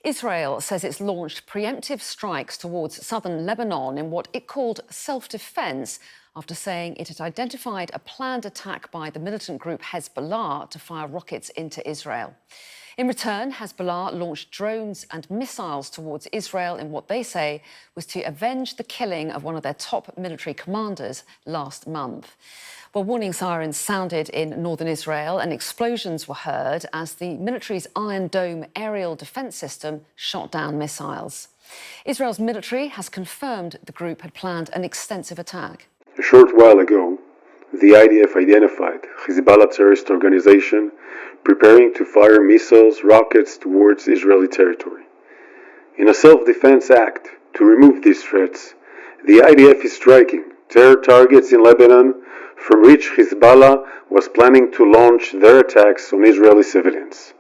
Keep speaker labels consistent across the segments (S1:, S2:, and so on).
S1: Israel says it's launched preemptive strikes towards southern Lebanon in what it called self-defense after saying it had identified a planned attack by the militant group Hezbollah to fire rockets into Israel. In return, Hezbollah launched drones and missiles towards Israel in what they say was to avenge the killing of one of their top military commanders last month. Well, warning sirens sounded in northern Israel and explosions were heard as the military's Iron Dome aerial defence system shot down missiles. Israel's military has confirmed the group had planned an extensive attack.
S2: A short while ago, the IDF identified Hezbollah terrorist organization preparing to fire missiles, rockets towards Israeli territory. In a self-defense act to remove these threats, the IDF is striking terror targets in Lebanon from which Hezbollah was planning to launch their attacks on Israeli civilians.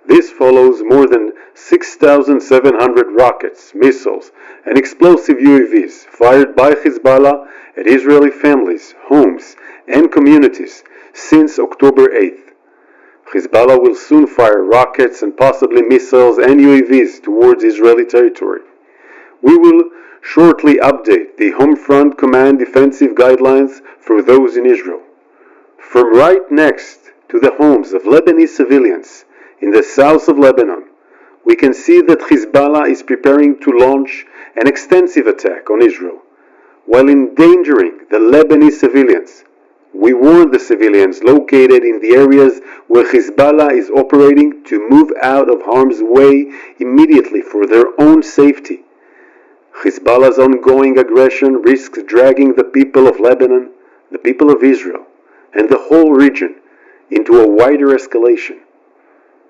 S2: This follows more than 6,700 rockets, missiles, and explosive UAVs fired by Hezbollah at Israeli families, homes, and communities since October 8th. Hezbollah will soon fire rockets and possibly missiles and UAVs towards Israeli territory. We will shortly update the Home Front Command defensive guidelines for those in Israel. From right next to the homes of Lebanese civilians in the south of Lebanon, we can see that Hezbollah is preparing to launch an extensive attack on Israel, while endangering the Lebanese civilians. We warn the civilians located in the areas where Hezbollah is operating to move out of harm's way immediately for their own safety. Hezbollah's ongoing aggression risks dragging the people of Lebanon, the people of Israel, and the whole region into a wider escalation.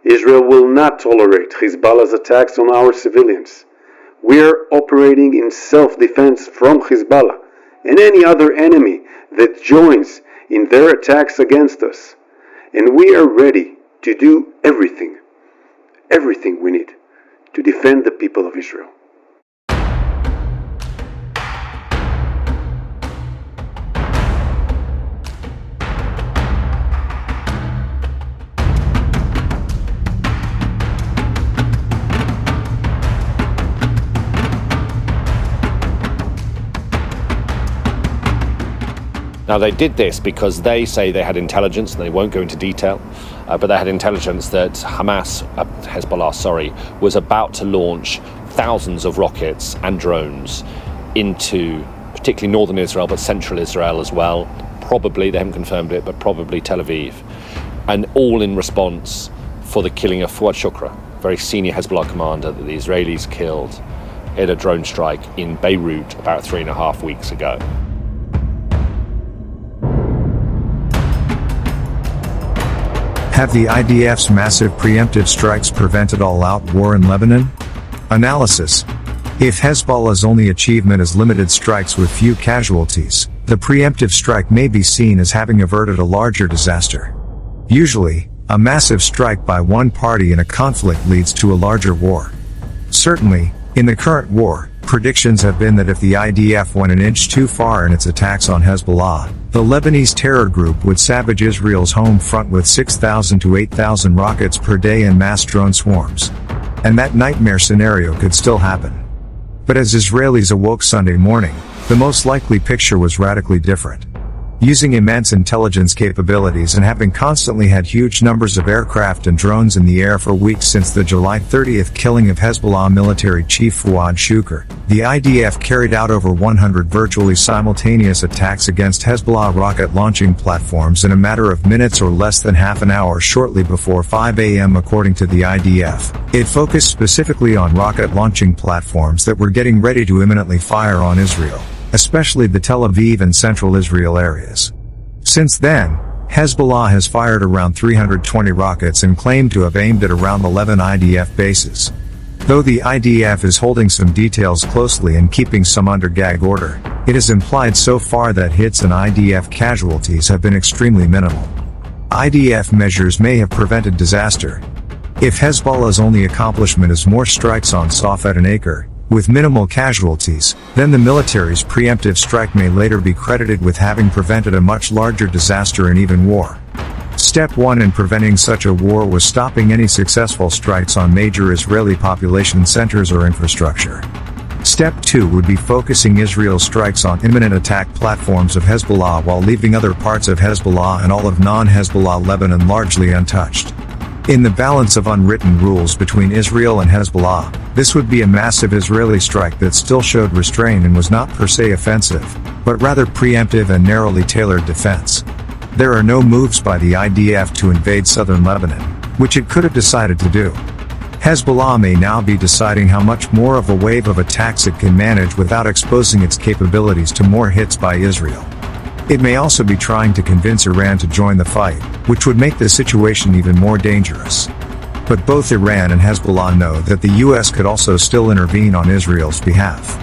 S2: Israel will not tolerate Hezbollah's attacks on our civilians. We are operating in self-defense from Hezbollah and any other enemy that joins in their attacks against us. And we are ready to do everything we need to defend the people of Israel.
S3: Now, they did this because they say they had intelligence, and they won't go into detail, but they had intelligence that Hezbollah, was about to launch thousands of rockets and drones into particularly northern Israel, but central Israel as well. Probably, they haven't confirmed it, but probably Tel Aviv. And all in response for the killing of Fouad Shukra, very senior Hezbollah commander that the Israelis killed in a drone strike in Beirut about 3.5 weeks ago.
S4: Have the IDF's massive preemptive strikes prevented all-out war in Lebanon? Analysis. If Hezbollah's only achievement is limited strikes with few casualties, the preemptive strike may be seen as having averted a larger disaster. Usually, a massive strike by one party in a conflict leads to a larger war. Certainly, in the current war, predictions have been that if the IDF went an inch too far in its attacks on Hezbollah, the Lebanese terror group would savage Israel's home front with 6,000 to 8,000 rockets per day and mass drone swarms. And that nightmare scenario could still happen. But as Israelis awoke Sunday morning, the most likely picture was radically different. Using immense intelligence capabilities and having constantly had huge numbers of aircraft and drones in the air for weeks since the July 30th killing of Hezbollah military chief Fouad Shukr, the IDF carried out over 100 virtually simultaneous attacks against Hezbollah rocket launching platforms in a matter of minutes or less than half an hour shortly before 5 a.m. according to the IDF. It focused specifically on rocket launching platforms that were getting ready to imminently fire on Israel, especially the Tel Aviv and central Israel areas. Since then, Hezbollah has fired around 320 rockets and claimed to have aimed at around 11 IDF bases. Though the IDF is holding some details closely and keeping some under gag order, it is implied so far that hits and IDF casualties have been extremely minimal. IDF measures may have prevented disaster. If Hezbollah's only accomplishment is more strikes on Safed and Acre, with minimal casualties, then the military's preemptive strike may later be credited with having prevented a much larger disaster and even war. Step 1 in preventing such a war was stopping any successful strikes on major Israeli population centers or infrastructure. Step 2 would be focusing Israel's strikes on imminent attack platforms of Hezbollah while leaving other parts of Hezbollah and all of non-Hezbollah Lebanon largely untouched. In the balance of unwritten rules between Israel and Hezbollah, this would be a massive Israeli strike that still showed restraint and was not per se offensive, but rather preemptive and narrowly tailored defense. There are no moves by the IDF to invade southern Lebanon, which it could have decided to do. Hezbollah may now be deciding how much more of a wave of attacks it can manage without exposing its capabilities to more hits by Israel. It may also be trying to convince Iran to join the fight, which would make the situation even more dangerous. But both Iran and Hezbollah know that the US could also still intervene on Israel's behalf.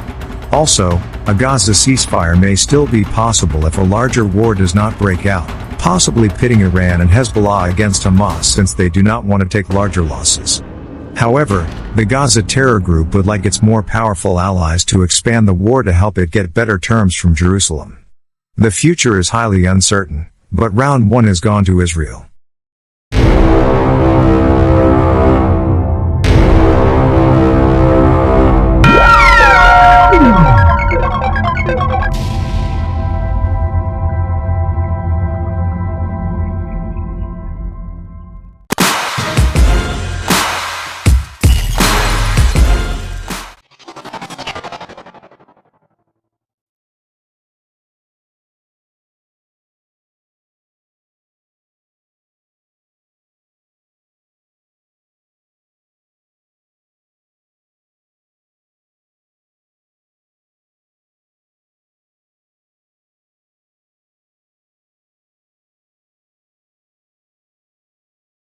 S4: Also, a Gaza ceasefire may still be possible if a larger war does not break out, possibly pitting Iran and Hezbollah against Hamas since they do not want to take larger losses. However, the Gaza terror group would like its more powerful allies to expand the war to help it get better terms from Jerusalem. The future is highly uncertain, but round 1 has gone to Israel.